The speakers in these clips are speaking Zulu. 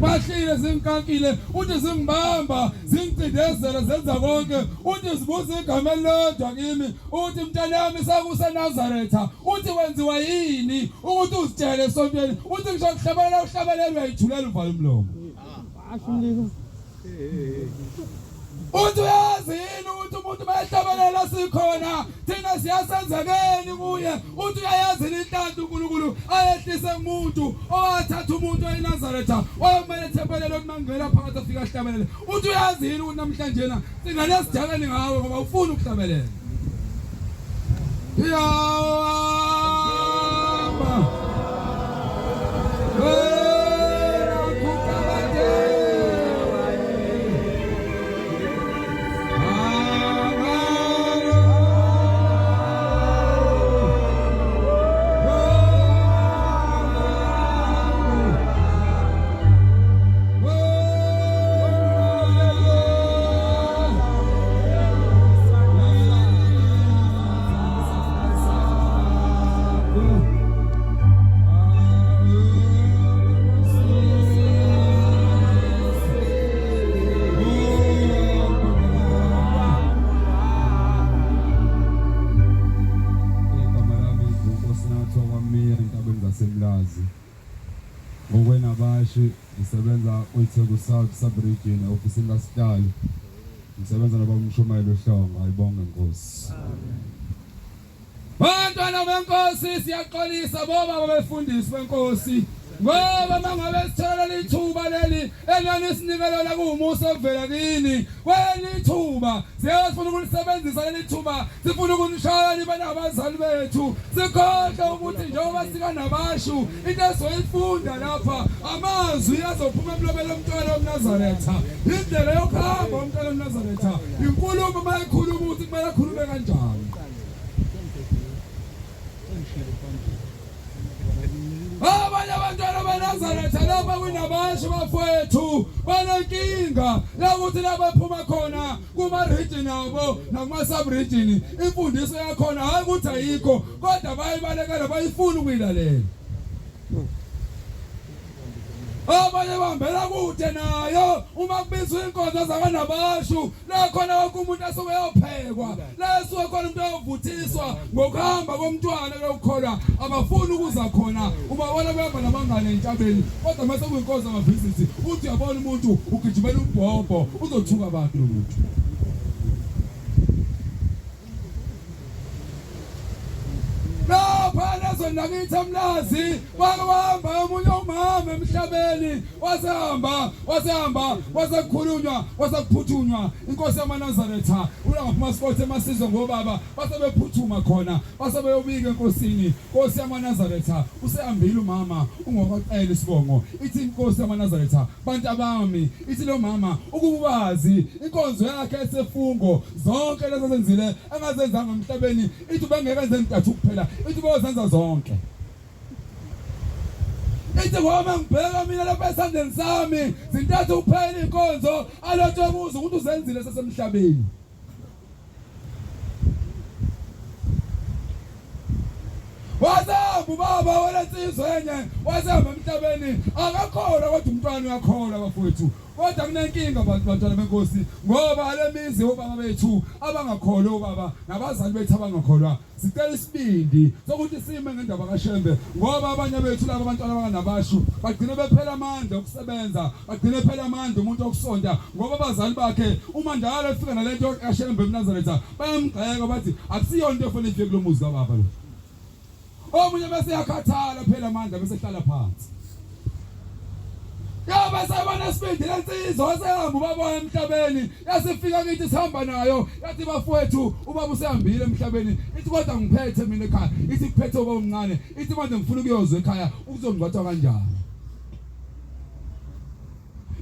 bahlile zinkankile uthi zingibamba zingicindezela zenza konke uthi zibuza igama elilodwa kimi uthi mntanami sakuseNazaretha uthi wenziwa yini ukuthi uzitshele esontweni uthi ngisho kuhlabelela uhlabelelwe uyithulela uvala umlomo uthi uyazi yini ukuthi umuntu mayehlabelela sikhona thina siyasenzekeni kuye uthi uyayazi inhlanhla uNkulunkulu ayehlise umuntu owathatha umuntu eNazaretha wayomele ethempelele okumangela phakathi afika ahlabelele uthi uyazi yini ukuthi namhlanje na singanesidakeni ngawe ngoba ufuna ukuhlabelela Ngokwenabashi ngisebenza uTheku South Sub-region office kaStali ngisebenza nabamshumayelo Hlonga ayibonge Nkosi bantwana benkosi siyaxolisa boba babefundisi benkosi ngoba mangabe sithola lithuba leli elani sinikelele kuumusa ovela kini kwelithuba siyafuna ukulisebenzisa leli thuba sifuna ukunishaya libe nabazali bethu sikhohle ukuthi njengoba sikanabashu into esoyifunda lapha amazwi azophuma emlobeni womntwana womNazaretha indlela yokuhamba womntwana womNazaretha inkulumo mayikhuluma ukuthi kumele akhulume kanjani abanye abantwana beNazaretha lapha kunabashi bafowethu banenkinga lokuthi lapha phuma khona kuma-region abo nakuma-sub-region imfundiso yakhona hayi ukuthi ayikho kodwa bayibalekela bayifuna ukuyilalela abanye bambela kude nayo uma kubizwa inkonzo zakanabashu la khona wonke umuntu asuke yophekwa la suke khona umuntu oyovuthiswa ngokuhamba komntwana lokukholwa abafuni ukuza khona uma bona behamba nabangane entabeni kodwa mase kuyinkonzo amavisiti uthi uyabona umuntu ugijimela umbhobho uzothuka abantu lo muntu lapha nakithi amlazi wahamba omunye umama emhlabeni wasekukhulunywa wasephuthunwa inkosi yamaNazaretha ulangaphuma sport emasizwe ngobaba basebephuthuma khona basebeyobika enkosini inkosi yamaNazaretha usehambile umama ungokaqela isibongo ithi inkosi yamaNazaretha bantu abami ithi lo mama ukubazi inkonzo yakhe esefungo zonke lezi zenzile engazenzanga emhlabeni ithi bengeke enze ntathu kuphela ithi bozenza zonke ithi ngoba ngibheka mina lapha esandleni sami zintathu kuphela inkonzo alothe kuzo ukuthi uzenzile sasemhlabeni wazamba ubaba walansizwe yenye wazamba emhlabeni akakholwa kodwa umntwana uyakholwa bafowethu kodwa kunenkinga bantwana benkosi ngoba lemizi obaba bethu abangakholwa obaba nabazali bethu abangakholwa sicela isibindi sokuthi sime ngendaba kaShembe ngoba abanye bethu laba abantwana abanganabashu bagcina bephela amandla okusebenza bagcina bephela amandla umuntu okusonta ngoba abazali bakhe uma njalo efika nalento kaShembe eNazaretha bayamgxeka bathi akusiyo into efanele ifike kulomuzi kababa lo omunye bese yakhathala phela amandla bese hlala phansi yaba sabona sibindi lensizwa sehamba ubaba emhlabeni yasifika kithi sihamba nayo yathi bafowethu ubaba usehambile emhlabeni ithi kodwa ngiphethe mina ekhaya ithi kuphethe ubaba omncane ithi manje ngifuna ukuyozwa ekhaya ukuzongcwathwa kanjani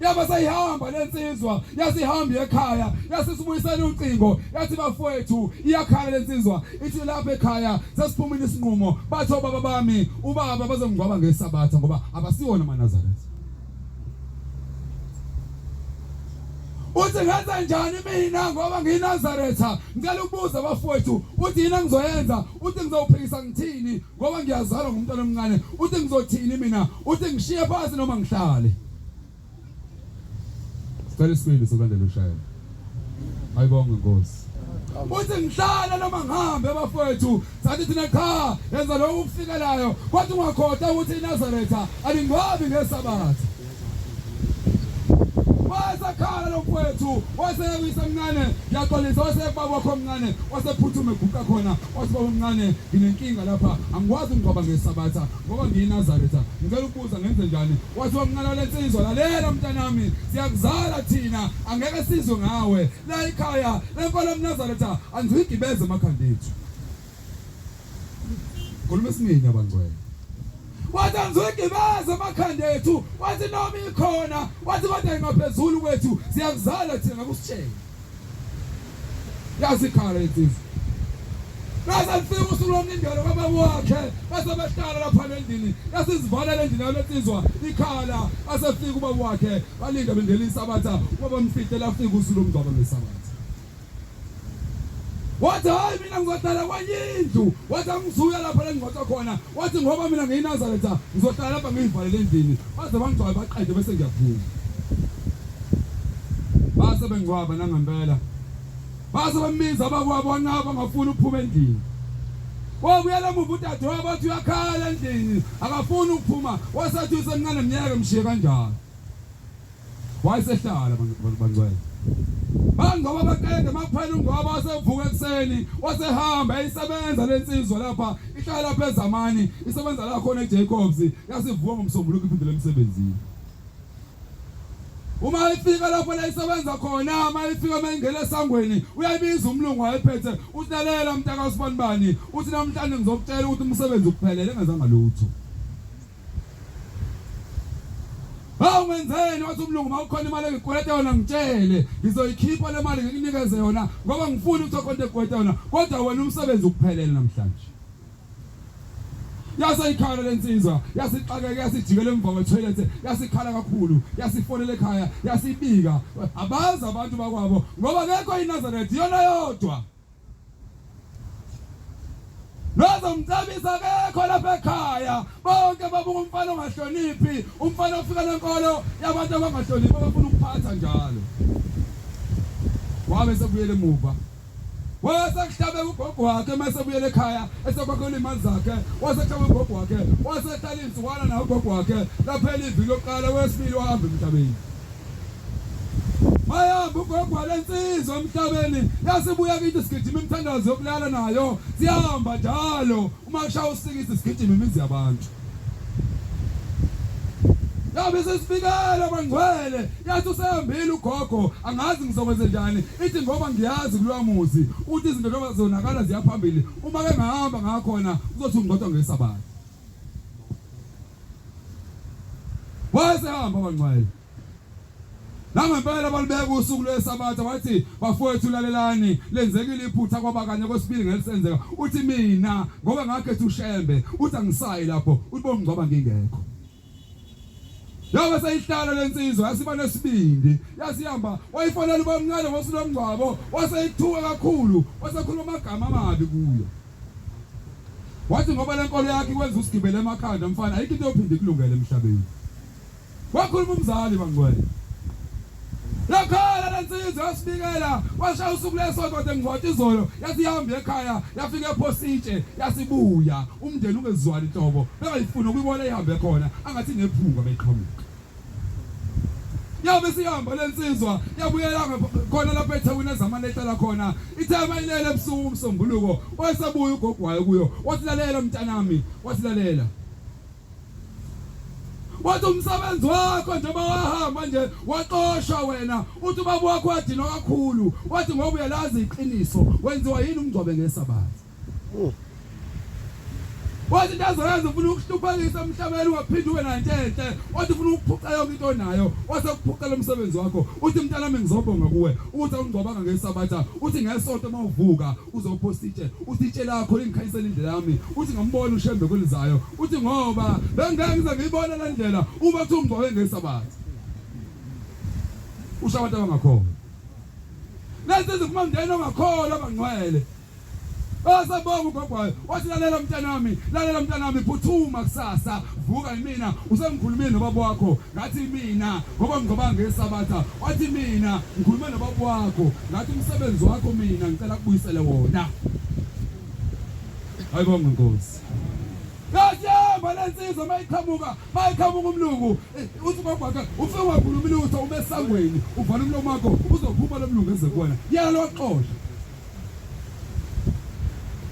yaba sayihamba lensizwa yasihamba ekhaya yasisibuyisela ucingo yathi bafowethu iyakhala lensizwa ithi lapha ekhaya sasiphumile isinqumo bathi obaba bami ubaba bazongcwaba ngesabatha ngoba abasiwona amaNazaretha uthi ngenza njani mina ngoba ngiyinazaretha ngicela ukubuza bafowethu uthi yina ngizoyenza uthi ngizowuphikisa ngithini ngoba ngiyazalwa ngumntwana omncane uthi ngizothini mina uthi ngishiye phansi noma ngihlale Cela isibindi sokulandela ushayela. Ayibonge Nkosi. Uthi ngihlala noma ngihambe bafowethu sathi thina cha yenza lokho ukufikelayo kodwa ungakhoda ukuthi iNazaretha alingwabi ngesabatha. Wasakhala lo mfowethu waseyawisa mncane yaqolisa wasebaba wakho omncane wasephuthume eguqa khona wasibaba omncane nginenkinga lapha angikwazi ukungqoba ngesabatha ngoba ngiyiNazaretha ngicela ukubuza ngenze njani wathi wamncane lensizwa lalela mntanami siyakuzala thina angeke sizwe ngawe la ekhaya lenkolo eNazaretha anizigibeze emakhanda ethu khuluma esimini abangcwele wathi anizigibeze emakhanda ethu wathi noma ikhona wathi kodwa ingaphezulu kwethu siyakuzala thina ngakusitshela yasikhala insizwa Nasifika usuku lomlindelo baba wakhe base bahlala lapha endlini yasizivala endlini lensizwa ikhala asefika ubaba wakhe balinda bendela isabatha ngoba mfihle lafika usuku lomngcwabo ngesabatha wathi hayi mina ngizohlala kwanyindlu wathi angizuya lapha la ngingotha khona wathi ngoba mina ngiyiNazaretha ngizohlala lapha ngiyivalele endlini baze bangcwabe baqede bese ngiyaphuma base bengcwaba nangempela base bamiza abakwabo anqaba ngafuna ukuphuma endlini wobuya lamuva udade wabo wathi uyakhala endlini akafuni ukuphuma wasathi usemncane mnyeke mshiye kanjalo wayesehlala bangcwele ngoba baqede makuphela ngoba wasevuka ekseni wasehamba eyisebenza lensizwa lapha ihlala lapha ezamani isebenza la khona eJacobs yasivuka ngomsombuluko iphindele emsebenzini uma ifika lapho la isebenza khona uma ifika mayingena esangweni uyabiza umlungu wayephethe utlalela mntaka uSibanibani uthi namhlanje ngizokutshela ukuthi umsebenzi uphelele engazanga lutho Ngenzeni wathi umlungu mawukhona imali engikweleta yona ngitshele ngizoyikhipha le mali ngikunikeze yona ngoba ngifuna ukuthi ukhonde ekweleta yona kodwa wena umsebenzi uphelele namhlanje Yasayikhala lensizwa yasixakeka yasijikela emva kwetoilet yasikhala kakhulu yasifonela ekhaya yasibika abazi abantu bakwabo ngoba akekho iNazaretha yona yodwa Nozomtsabisa akekho lapha ekhaya bonke babuka umfana ongahloniphi umfana ofika lenkolo yabantu abangahloniphi abafuna ukuphatha njalo wabe sebuyele emuva wasehlabe ugogo wakhe mase buyele ekhaya esekwakhona imali zakhe wasehlabe ugogo wakhe wasehlala insukwana nawo ugogo wakhe laphela iviki lokuqala wesibili wahamba emhlabeni Mayamba ugogo lensizwa emhlabeni yasibuya kithi sigijima imthandazo yokulala nayo sihamba njalo uma kushaya usikisi sigijima imizi yabantu Yabe sesifikela bangcwele yathi usehambile ugogo angazi ngizokwenza njani ithi ngoba ngiyazi kulwamuzi uthi izinto noma zonakala ziyaphambili uma ke ngahamba ngakhona uzothi ungqothwa ngesabatha wasehamba bangcwele Nangempela balibeka usuku lwesabatha wathi bafowethu lalelani lenzekile iphutha kwaba kanye kwesibili ngelisenzeka uthi mina ngoba ngakhetha ushembe uthi angisayi lapho uthi bomngcwaba ngingekho Yabe seyihlala lensizwa yasiba nesibindi yasihamba wayifonela ubamncane ngosuku lomngcwabo waseyithuka kakhulu wasekhuluma amagama amabi kuyo Wathi ngoba lenkolo yakhe ikwenza usigibele emakhanda mfana ayikho into yophinde kulungele emhlabeni Wakhuluma umzali bangcwele Yakhala lensizwa yasibikela washaya usuku lesonto ngivotha izolo yasihamba ekhaya yafika ePositshe yasibuya umndeni ungezwali inhlobo bengayifuna ukuyibona ihambe khona angathi nephunga beqhamuka Yabe sihamba lensizwa yabuyela khona lapha eThekwini ezamane ehlala khona ithema ilele ebusuku umsombuluko wayesabuya ugogo wayo kuyo wasilalela mntanami wasilalela Wathi umsebenzi wakho njengoba wahamba nje waqoshwa wena uthi ubaba wakho wadinwa kakhulu wathi ngoba uyalazi iqiniso wenziwa yini umngcwabe ngesabatha Wathi ndazayenza ufuna ukuhluphekisa emhlabeni waphinde ube nanto enhle wathi ufuna ukuphuca yonke into onayo wasekuphucela umsebenzi wakho uthi mntanami ngizobonga kuwe uthi ungcwabanga ngesabatha uthi ngesonto mawuvuka uzophositshe uthitshe lakho lingikhayisela indlela yami uthi ngambona ushembe kwelizayo uthi ngoba bengeke ngize ngiyibona le ndlela uma uthi ungcwabe ngesabatha ushabantu abangakhona lezi zimandeni ongakholwa abangcwele Asabonga ugogwayo wathi lalela mntanami phuthuma kusasa vuka yimina usemkhulumeni nobaba wakho ngathi mina ngoba ngicabanga ngesabatha wathi mina ngikhulume nobaba wakho ngathi umsebenzi wakho mina ngicela kubuyisele wona. Ayibonga Nkosi. Kathemba lensizwa mayiqhamuka umlungu uthi babhaka ufike wakhuluma ilutho umesangweni uvala umlomo wakho uzophuma lo mlungu eze kuwena yalo waxoxa.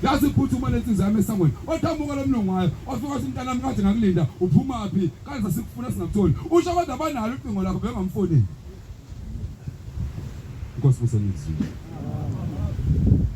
Yazi phuthuma lensizwa yami esangweni oqhamuka lo mlungu wayo wafika wathi mntanami kade ngakulinda uphuma phi kanti sikufuna singakutholi usho kodwa abanalo icingo lakho bengamfonini. Nkosi musanizwe.